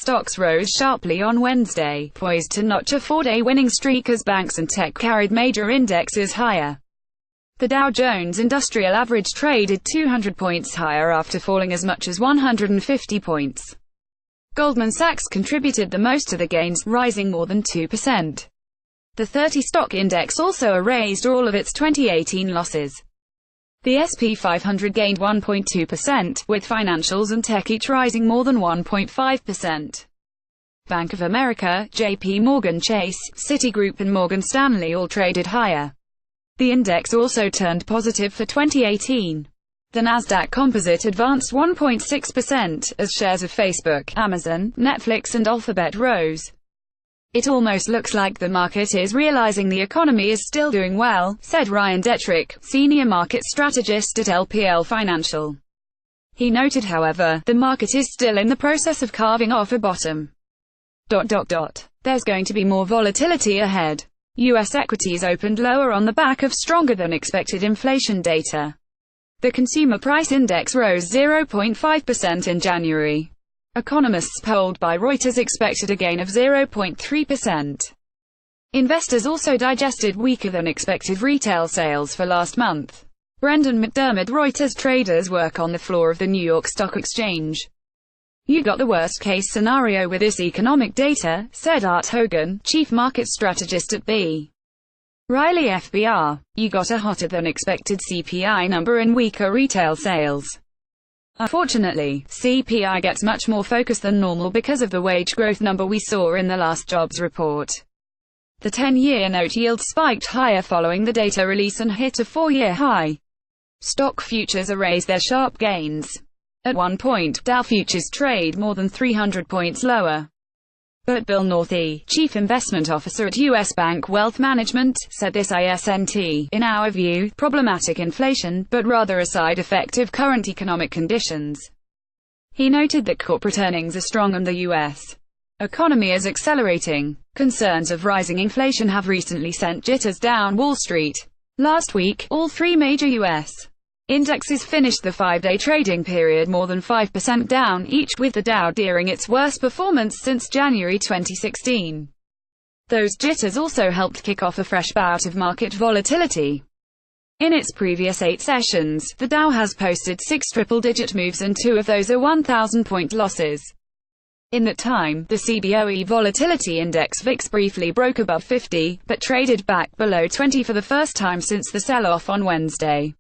stocks rose sharply on Wednesday, poised to notch a four-day winning streak as banks and tech carried major indexes higher. The Dow Jones Industrial Average traded 200 points higher after falling as much as 150 points. Goldman Sachs contributed the most to the gains, rising more than 2%. The 30-stock index also erased all of its 2018 losses. The S&P 500 gained 1.2%, with financials and tech each rising more than 1.5%. Bank of America, JP Morgan Chase, Citigroup and Morgan Stanley all traded higher. The index also turned positive for 2018. The Nasdaq Composite advanced 1.6%, as shares of Facebook, Amazon, Netflix and Alphabet rose. It almost looks like the market is realizing the economy is still doing well, said Ryan Detrick, senior market strategist at LPL Financial. He noted, however, the market is still in the process of carving off a bottom. There's going to be more volatility ahead. U.S. equities opened lower on the back of stronger than expected inflation data. The Consumer Price Index rose 0.5% in January. Economists polled by Reuters expected a gain of 0.3%. Investors also digested weaker than expected retail sales for last month. Brendan McDermott, Reuters traders work on the floor of the New York Stock Exchange. "You got the worst case scenario with this economic data," said Art Hogan, chief market strategist at B. Riley FBR. "You got a hotter than expected CPI number and weaker retail sales. Unfortunately, CPI gets much more focus than normal because of the wage growth number we saw in the last jobs report." The 10-year note yield spiked higher following the data release and hit a four-year high. Stock futures erased their sharp gains. At one point, Dow futures trade more than 300 points lower. But Bill Northey, chief investment officer at U.S. Bank Wealth Management, said this isn't, in our view, problematic inflation, but rather a side effect of current economic conditions. He noted that corporate earnings are strong and the U.S. economy is accelerating. Concerns of rising inflation have recently sent jitters down Wall Street. Last week, all three major U.S. indexes finished the five-day trading period more than 5% down each, with the Dow nearing its worst performance since January 2016. Those jitters also helped kick off a fresh bout of market volatility. In its previous 8 sessions, the Dow has posted 6 triple-digit moves and 2 of those are 1,000-point losses. In that time, the CBOE Volatility Index VIX briefly broke above 50, but traded back below 20 for the first time since the sell-off on Wednesday.